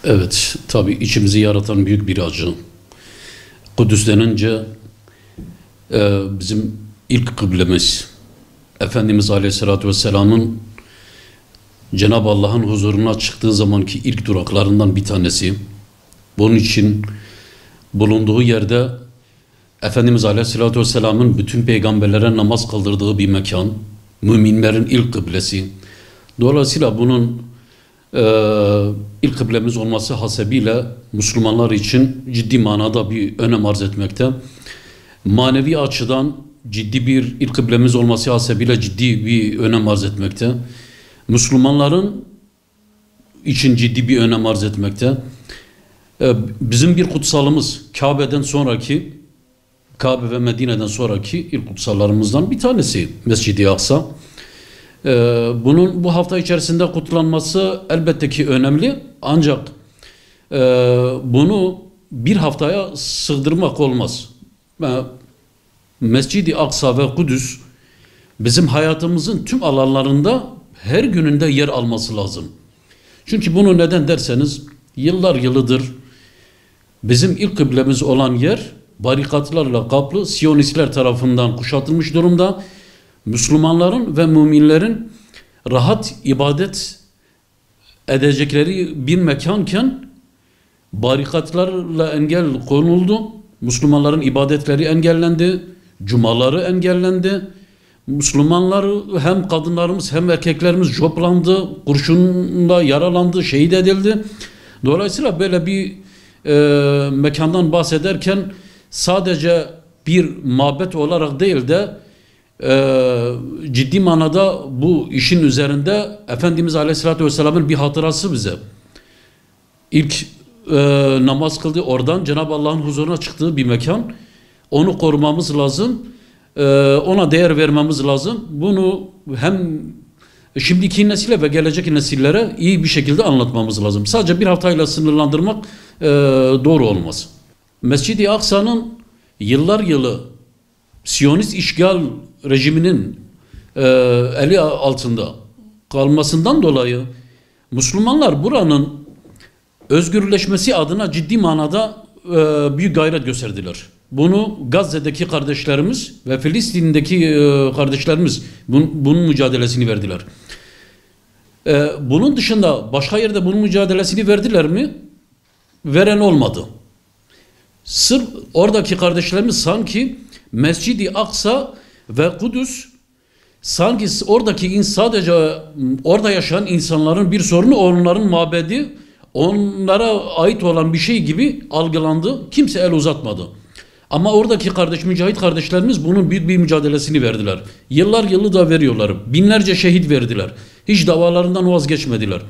Evet, tabii içimizi yaratan büyük bir acı. Kudüs denince bizim ilk kıblemiz, Efendimiz Aleyhisselatü Vesselam'ın Cenab-ı Allah'ın huzuruna çıktığı zamanki ilk duraklarından bir tanesi. Bunun için bulunduğu yerde Efendimiz Aleyhisselatü Vesselam'ın bütün peygamberlere namaz kıldırdığı bir mekan, müminlerin ilk kıblesi. Dolayısıyla bunun ilk kıblemiz olması hasebiyle Müslümanlar için ciddi manada bir önem arz etmekte. Manevi açıdan ciddi bir ilk kıblemiz olması hasebiyle ciddi bir önem arz etmekte. Müslümanların için ciddi bir önem arz etmekte. Bizim bir kutsalımız Kabe'den sonraki, Kabe ve Medine'den sonraki ilk kutsallarımızdan bir tanesi Mescid-i Aksa. Bunun bu hafta içerisinde kutlanması elbette ki önemli, ancak bunu bir haftaya sığdırmak olmaz. Mescid-i Aksa ve Kudüs bizim hayatımızın tüm alanlarında her gününde yer alması lazım. Çünkü bunu neden derseniz, yıllar yılıdır bizim ilk kıblemiz olan yer barikatlarla kaplı, Siyonistler tarafından kuşatılmış durumda. Müslümanların ve müminlerin rahat ibadet edecekleri bir mekanken barikatlarla engel konuldu. Müslümanların ibadetleri engellendi, cumaları engellendi. Müslümanlar, hem kadınlarımız hem erkeklerimiz coplandı, kurşunla yaralandı, şehit edildi. Dolayısıyla böyle bir mekandan bahsederken sadece bir mabet olarak değil de ciddi manada bu işin üzerinde Efendimiz Aleyhisselatü Vesselam'ın bir hatırası bize. İlk namaz kıldı, oradan Cenab-ı Allah'ın huzuruna çıktığı bir mekan. Onu korumamız lazım. Ona değer vermemiz lazım. Bunu hem şimdiki nesile ve gelecek nesillere iyi bir şekilde anlatmamız lazım. Sadece bir haftayla sınırlandırmak doğru olmaz. Mescid-i Aksa'nın yıllar yılı Siyonist işgal rejiminin eli altında kalmasından dolayı Müslümanlar buranın özgürleşmesi adına ciddi manada büyük gayret gösterdiler. Bunu Gazze'deki kardeşlerimiz ve Filistin'deki kardeşlerimiz bunun mücadelesini verdiler. Bunun dışında başka yerde bunun mücadelesini verdiler mi? Veren olmadı. Sırf oradaki kardeşlerimiz sanki Mescid-i Aksa ve Kudüs sanki oradaki sadece orada yaşayan insanların bir sorunu, onların mabedi, onlara ait olan bir şey gibi algılandı. Kimse el uzatmadı. Ama oradaki mücahit kardeşlerimiz bunun büyük bir mücadelesini verdiler. Yıllar yılı da veriyorlar. Binlerce şehit verdiler. Hiç davalarından vazgeçmediler.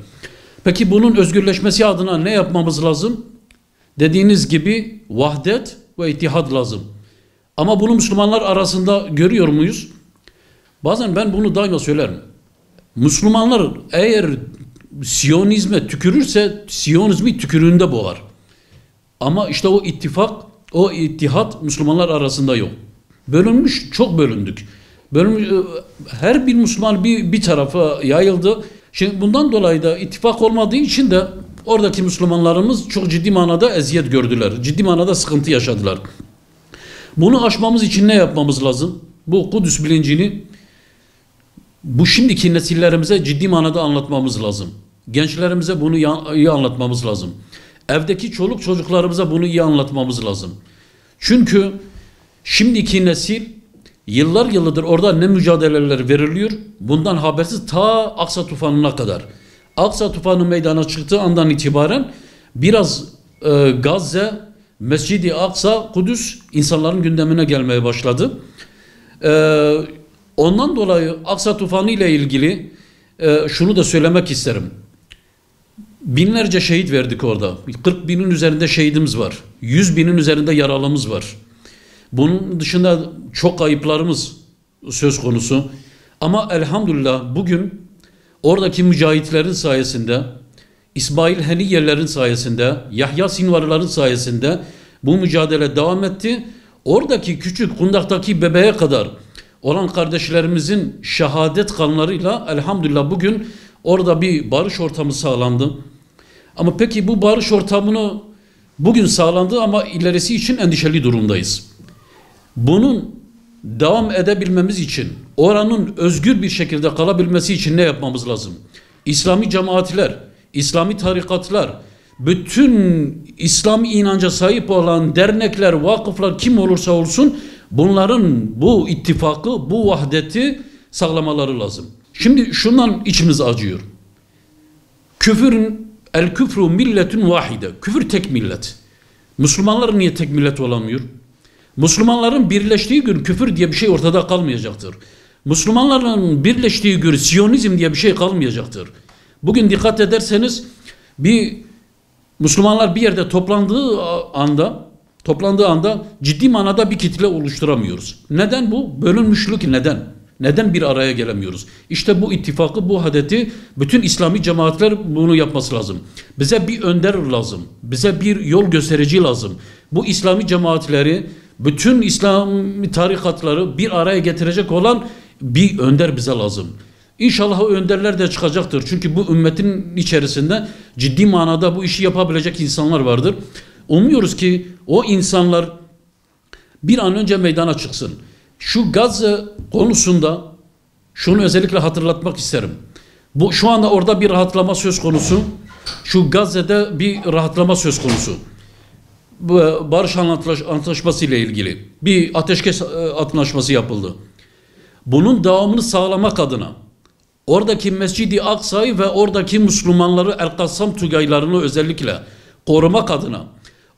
Peki bunun özgürleşmesi adına ne yapmamız lazım? Dediğiniz gibi vahdet ve ittihad lazım. Ama bunu Müslümanlar arasında görüyor muyuz? Bazen ben bunu daima söylerim. Müslümanlar eğer Siyonizme tükürürse Siyonizmi tükürüğünde boğar. Ama işte o ittifak, o ittihat Müslümanlar arasında yok. Bölünmüş, çok bölündük. Her bir Müslüman bir tarafa yayıldı. Şimdi bundan dolayı da ittifak olmadığı için de oradaki Müslümanlarımız çok ciddi manada eziyet gördüler. Ciddi manada sıkıntı yaşadılar. Bunu aşmamız için ne yapmamız lazım? Bu Kudüs bilincini bu şimdiki nesillerimize ciddi manada anlatmamız lazım. Gençlerimize bunu iyi anlatmamız lazım. Evdeki çoluk çocuklarımıza bunu iyi anlatmamız lazım. Çünkü şimdiki nesil yıllar yıllardır orada ne mücadeleler veriliyor, bundan habersiz ta Aksa tufanına kadar. Aksa tufanı meydana çıktığı andan itibaren biraz Gazze, Mescid-i Aksa, Kudüs insanların gündemine gelmeye başladı. Ondan dolayı Aksa tufanı ile ilgili şunu da söylemek isterim. Binlerce şehit verdik orada. 40 binin üzerinde şehidimiz var. 100 binin üzerinde yaralımız var. Bunun dışında çok kayıplarımız söz konusu. Ama elhamdülillah bugün oradaki mücahitlerin sayesinde, İsmail Heniyye'lerin sayesinde, Yahya Sinvarların sayesinde bu mücadele devam etti. Oradaki küçük kundaktaki bebeğe kadar olan kardeşlerimizin şehadet kanlarıyla elhamdülillah bugün orada bir barış ortamı sağlandı. Ama peki bu barış ortamını bugün sağlandı ama ilerisi için endişeli durumdayız. Bunun devam edebilmemiz için, oranın özgür bir şekilde kalabilmesi için ne yapmamız lazım? İslami cemaatler, İslami tarikatlar, bütün İslam inanca sahip olan dernekler, vakıflar kim olursa olsun bunların bu ittifakı, bu vahdeti sağlamaları lazım. Şimdi şundan içimiz acıyor. El küfrü milletün vahide. Küfür tek millet. Müslümanlar niye tek millet olamıyor? Müslümanların birleştiği gün küfür diye bir şey ortada kalmayacaktır. Müslümanların birleştiği gün Siyonizm diye bir şey kalmayacaktır. Bugün dikkat ederseniz Müslümanlar bir yerde toplandığı anda ciddi manada bir kitle oluşturamıyoruz. Neden bu? Bölünmüşlük neden? Neden bir araya gelemiyoruz? İşte bu ittifakı, bu vahdeti bütün İslami cemaatler bunu yapması lazım. Bize bir önder lazım. Bize bir yol gösterici lazım. Bu İslami cemaatleri, bütün İslami tarikatları bir araya getirecek olan bir önder bize lazım. İnşallah o önderler de çıkacaktır. Çünkü bu ümmetin içerisinde ciddi manada bu işi yapabilecek insanlar vardır. Umuyoruz ki o insanlar bir an önce meydana çıksın. Şu Gazze konusunda şunu özellikle hatırlatmak isterim. Şu anda orada bir rahatlama söz konusu. Şu Gazze'de bir rahatlama söz konusu. Bu barış antlaşması ile ilgili bir ateşkes antlaşması yapıldı. Bunun devamını sağlamak adına oradaki Mescid-i Aksa'yı ve oradaki Müslümanları El-Kassam Tugaylarını özellikle korumak adına,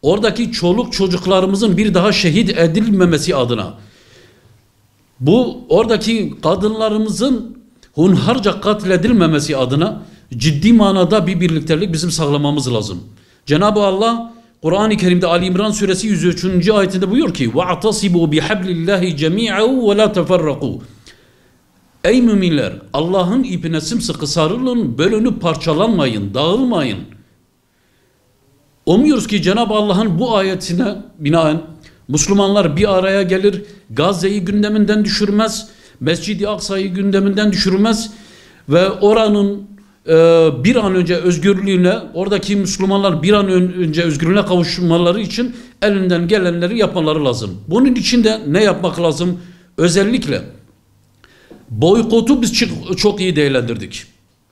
oradaki çoluk çocuklarımızın bir daha şehit edilmemesi adına, oradaki kadınlarımızın hunharca katledilmemesi adına ciddi manada bir birliktelik bizim sağlamamız lazım. Cenab-ı Allah Kur'an-ı Kerim'de Ali İmran suresi 103. ayetinde buyuruyor ki وَاَعْتَصِبُوا بِحَبْلِ اللّٰهِ جَمِيعًا وَلَا تَفَرَّقُوا. Ey müminler, Allah'ın ipine sımsıkı sarılın, bölünüp parçalanmayın, dağılmayın. Umuyoruz ki Cenab-ı Allah'ın bu ayetine binaen Müslümanlar bir araya gelir, Gazze'yi gündeminden düşürmez, Mescid-i Aksa'yı gündeminden düşürmez ve oranın bir an önce özgürlüğüne, oradaki Müslümanlar bir an önce özgürlüğüne kavuşmaları için elinden gelenleri yapmaları lazım. Bunun için de ne yapmak lazım? Özellikle boykotu biz çok iyi değerlendirdik.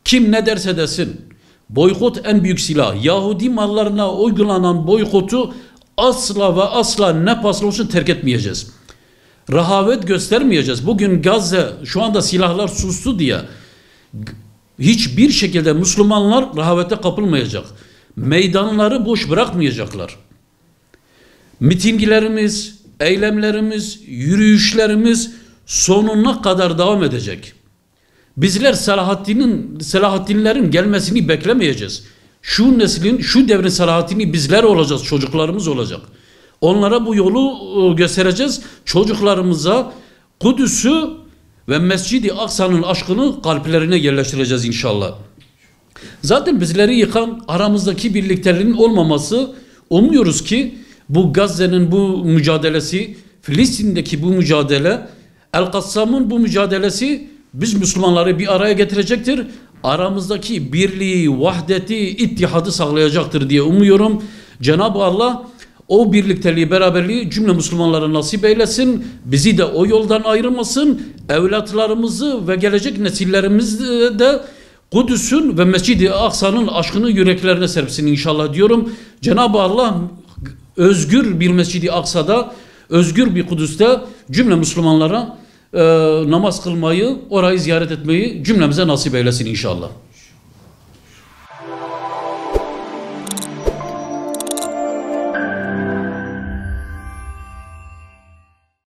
Kim ne derse desin, boykot en büyük silah. Yahudi mallarına uygulanan boykotu asla ve asla ne pahasına olsun terk etmeyeceğiz. Rehavet göstermeyeceğiz. Bugün Gazze şu anda silahlar sustu diye hiçbir şekilde Müslümanlar rehavete kapılmayacak. Meydanları boş bırakmayacaklar. Mitinglerimiz, eylemlerimiz, yürüyüşlerimiz sonuna kadar devam edecek. Bizler Selahaddinlerin gelmesini beklemeyeceğiz. Şu neslin, şu devrin Selahaddin'i bizler olacağız, çocuklarımız olacak. Onlara bu yolu göstereceğiz. Çocuklarımıza Kudüs'ü ve Mescid-i Aksa'nın aşkını kalplerine yerleştireceğiz inşallah. Zaten bizleri yıkan aramızdaki birlikteliğin olmaması, umuyoruz ki bu Gazze'nin bu mücadelesi, Filistin'deki bu mücadele, El-Kassam'ın bu mücadelesi biz Müslümanları bir araya getirecektir. Aramızdaki birliği, vahdeti, ittihadı sağlayacaktır diye umuyorum. Cenab-ı Allah o birlikteliği, beraberliği cümle Müslümanlara nasip eylesin. Bizi de o yoldan ayırmasın. Evlatlarımızı ve gelecek nesillerimizi de Kudüs'ün ve Mescid-i Aksa'nın aşkını yüreklerine serpsin inşallah diyorum. Cenab-ı Allah özgür bir Mescid-i Aksa'da, özgür bir Kudüs'te cümle Müslümanlara namaz kılmayı, orayı ziyaret etmeyi cümlemize nasip eylesin inşallah.